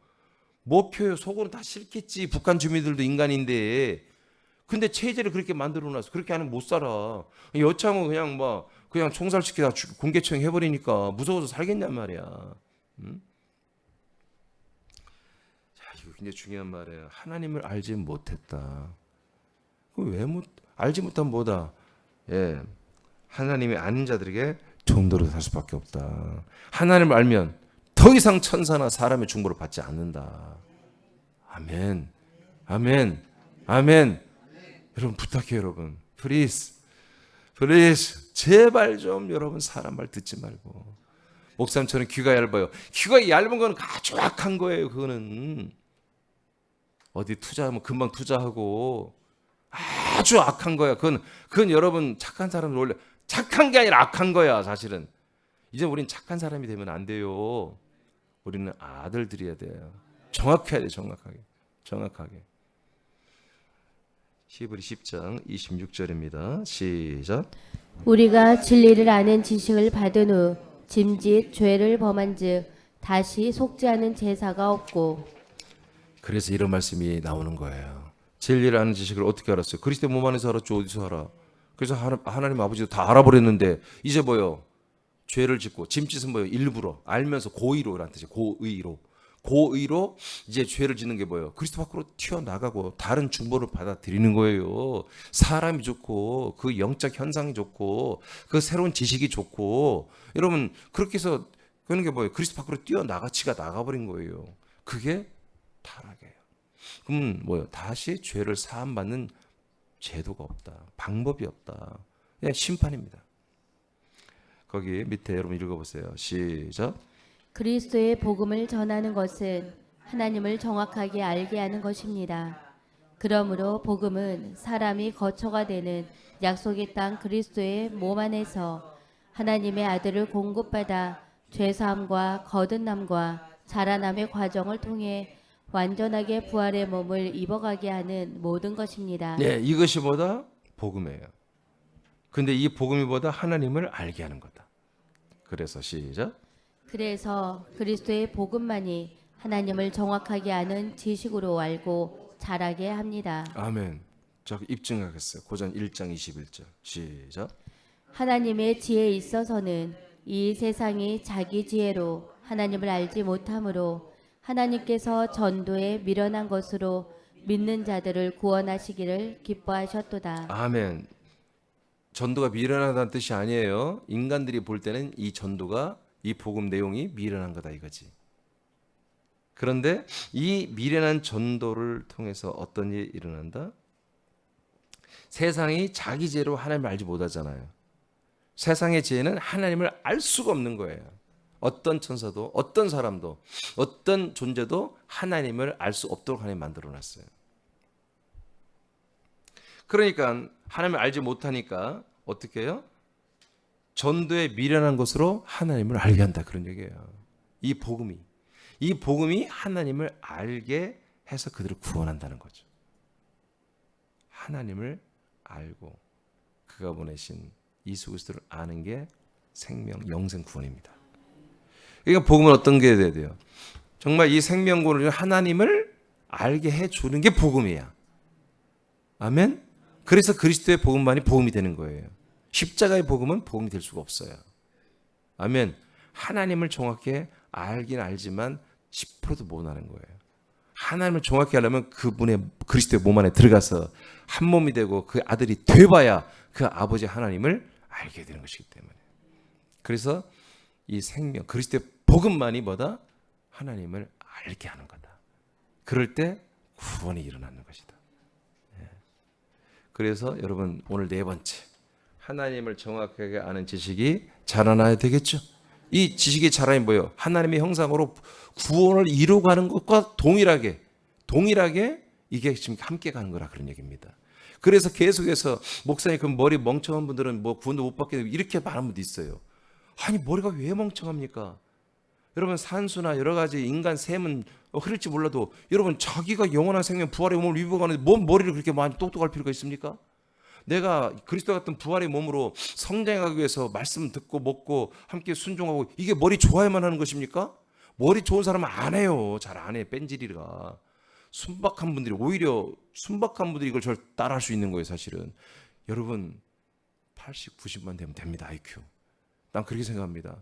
먹혀요. 속으로 다 싫겠지. 북한 주민들도 인간인데. 근데 체제를 그렇게 만들어놔서 그렇게 하면 못 살아. 여창은 그냥 총살시키다 공개처형 해버리니까 무서워서 살겠냔 말이야. 응? 자, 이거 굉장히 중요한 말이에요. 하나님을 알지 못했다. 알지 못하면 뭐다? 예, 하나님이 아닌 자들에게 종도로 살 수밖에 없다. 하나님을 알면 더 이상 천사나 사람의 중보를 받지 않는다. 아멘, 아멘, 아멘. 여러분 부탁해요, 여러분. 플리즈, 제발 좀 여러분 사람 말 듣지 말고. 목사님처럼 귀가 얇아요. 귀가 얇은 건 아주 악한 거예요. 그거는 어디 투자하면 금방 투자하고 아주 악한 거야. 그건 여러분 착한 사람들 원래 착한 게 아니라 악한 거야. 사실은 이제 우린 착한 사람이 되면 안 돼요. 우리는 아들들이어야 돼요. 정확해야 돼. 정확하게. 히브리 10장 26절입니다. 시작. 우리가 진리를 아는 지식을 받은 후 짐짓 죄를 범한즉 다시 속지 않은 제사가 없고. 그래서 이런 말씀이 나오는 거예요. 진리를 아는 지식을 어떻게 알았어요? 그리스도 몸 안에서 알았죠. 어디서 알아? 그래서 하나님 아버지도 다 알아버렸는데 이제 뭐요? 죄를 짓고 짐짓은 뭐예요? 일부러 알면서 고의로란 뜻이에요. 고의로 이제 죄를 짓는 게 뭐예요? 그리스도 밖으로 튀어나가고 다른 중보를 받아들이는 거예요. 사람이 좋고 그 영적 현상이 좋고 그 새로운 지식이 좋고 여러분 그렇게 해서 그런 게 뭐예요? 그리스도 밖으로 뛰어나가치가 나가버린 거예요. 그게 타락이에요. 그럼 뭐예요? 다시 죄를 사함받는 제도가 없다. 방법이 없다. 그냥 심판입니다. 거기 밑에 여러분 읽어보세요. 시작. 그리스도의 복음을 전하는 것은 하나님을 정확하게 알게 하는 것입니다. 그러므로 복음은 사람이 거처가 되는 약속의 땅 그리스도의 몸 안에서 하나님의 아들을 공급받아 죄사함과 거듭남과 자라남의 과정을 통해 완전하게 부활의 몸을 입어가게 하는 모든 것입니다. 네, 이것이 뭐다? 복음이에요. 근데 이 복음이 뭐다? 하나님을 알게 하는 거다. 그래서 시작. 그래서 그리스도의 복음만이 하나님을 정확하게 아는 지식으로 알고 자라게 합니다. 아멘. 저 입증하겠어요. 고전 1장 21절. 시작. 하나님의 지혜에 있어서는 이 세상이 자기 지혜로 하나님을 알지 못하므로 하나님께서 전도에 미련한 것으로 믿는 자들을 구원하시기를 기뻐하셨도다. 아멘. 전도가 미련하다는 뜻이 아니에요. 인간들이 볼 때는 이 전도가 이 복음 내용이 미련한 거다 이거지. 그런데 이 미련한 전도를 통해서 어떤 일이 일어난다? 세상이 자기 죄로 하나님을 알지 못하잖아요. 세상의 죄는 하나님을 알 수가 없는 거예요. 어떤 천사도 어떤 사람도 어떤 존재도 하나님을 알 수 없도록 하나님 만들어 놨어요. 그러니까 하나님을 알지 못하니까 어떻게 해요? 전도에 미련한 것으로 하나님을 알게 한다 그런 얘기예요. 이 복음이 하나님을 알게 해서 그들을 구원한다는 거죠. 하나님을 알고 그가 보내신 예수 그리스도를 아는 게 생명, 영생 구원입니다. 그러니까 복음은 어떤 게 돼야 돼요? 정말 이 생명구원을 하나님을 알게 해주는 게 복음이야. 아멘? 그래서 그리스도의 복음만이 복음이 되는 거예요. 십자가의 복음은 복음이 될 수가 없어요. 아멘. 하나님을 정확히 알긴 알지만 10%도 못 아는 거예요. 하나님을 정확히 알려면 그분의 그리스도의 몸 안에 들어가서 한 몸이 되고 그 아들이 돼봐야 그 아버지 하나님을 알게 되는 것이기 때문에. 그래서 이 생명, 그리스도의 복음만이 뭐다? 하나님을 알게 하는 거다. 그럴 때 구원이 일어나는 것이다. 그래서 여러분 오늘 네 번째, 하나님을 정확하게 아는 지식이 자라나야 되겠죠. 이 지식의 자라이 뭐예요? 하나님의 형상으로 구원을 이루어가는 것과 동일하게 이게 지금 함께 가는 거라 그런 얘기입니다. 그래서 계속해서 목사님 그 머리 멍청한 분들은 뭐 구원도 못 받게 되고 이렇게 말하는 분도 있어요. 아니 머리가 왜 멍청합니까? 여러분 산수나 여러 가지 인간 셈은 흐를지 몰라도 여러분 자기가 영원한 생명 부활의 몸을 입어가는데 뭔 머리를 그렇게 많이 똑똑할 필요가 있습니까? 내가 그리스도 같은 부활의 몸으로 성장하기 위해서 말씀 듣고 먹고 함께 순종하고 이게 머리 좋아야만 하는 것입니까? 머리 좋은 사람은 안 해요. 잘 안 해. 뺀질이라. 순박한 분들이 이걸 절 따라할 수 있는 거예요. 사실은 여러분 80, 90만 되면 됩니다. IQ. 난 그렇게 생각합니다.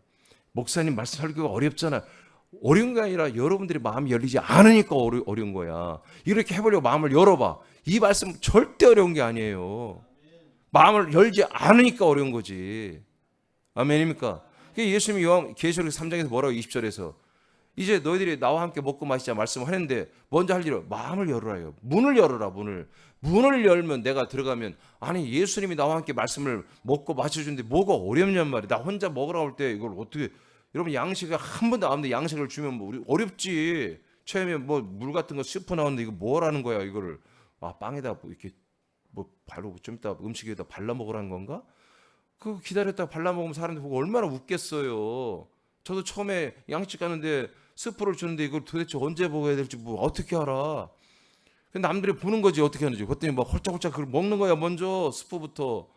목사님 말씀 하기가 어렵잖아. 어려운 게 아니라 여러분들이 마음이 열리지 않으니까 어려운 거야. 이렇게 해보려고 마음을 열어봐. 이 말씀 절대 어려운 게 아니에요. 마음을 열지 않으니까 어려운 거지. 아멘입니까? 예수님이 계시록 3장에서 뭐라고 20절에서 이제 너희들이 나와 함께 먹고 마시자 말씀을 하는데 먼저 할 일은 마음을 열어라요. 문을 열어라. 문을 열면 내가 들어가면 아니 예수님이 나와 함께 말씀을 먹고 마셔주는데 뭐가 어렵냔 말이야. 나 혼자 먹으라고 할 때 이걸 어떻게 여러분 양식을 한 번도 안 하는데 양식을 주면 뭐 어렵지. 처음에 뭐 물 같은 거 스프 나오는데 이거 뭐라는 거야 이거를 빵에다 뭐 이렇게 뭐 바르고 좀 이따 음식에다 발라 먹으라는 건가? 그거 기다렸다가 발라 먹으면 사람들 보고 얼마나 웃겠어요. 저도 처음에 양식 가는데 스프를 주는데 이걸 도대체 언제 먹어야 될지 뭐 어떻게 알아? 남들이 보는 거지 어떻게 하는지. 그랬더니 막 홀짝홀짝 그걸 먹는 거야 먼저 스프부터.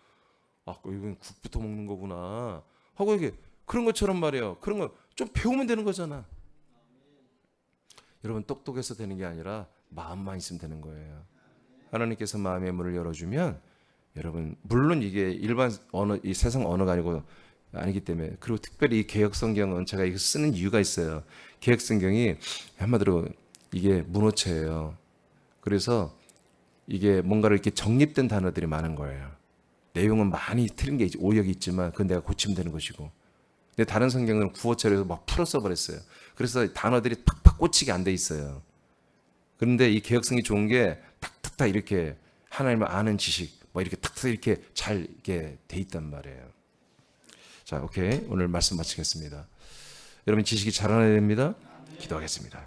이건 국부터 먹는 거구나 하고 이게 그런 것처럼 말이에요. 그런 거 좀 배우면 되는 거잖아. 여러분 똑똑해서 되는 게 아니라 마음만 있으면 되는 거예요. 하나님께서 마음의 문을 열어주면 여러분 물론 이게 일반 언어, 이 세상 언어가 아니기 때문에 그리고 특별히 이 개혁성경은 제가 이거 쓰는 이유가 있어요. 개혁성경이 한마디로 이게 문어체예요. 그래서 이게 뭔가를 이렇게 정립된 단어들이 많은 거예요. 내용은 많이 틀린 게 오역이 있지만 그건 내가 고치면 되는 것이고. 근데 다른 성경은 구어체로 막 풀어 써버렸어요. 그래서 단어들이 팍팍 꽂히게 안 돼 있어요. 그런데 이 개혁성이 좋은 게 탁탁탁 이렇게 하나님을 아는 지식 뭐 이렇게 탁탁 이렇게 잘 이렇게 돼 있단 말이에요. 자, 오케이. 오늘 말씀 마치겠습니다. 여러분 지식이 자라나야 됩니다. 기도하겠습니다.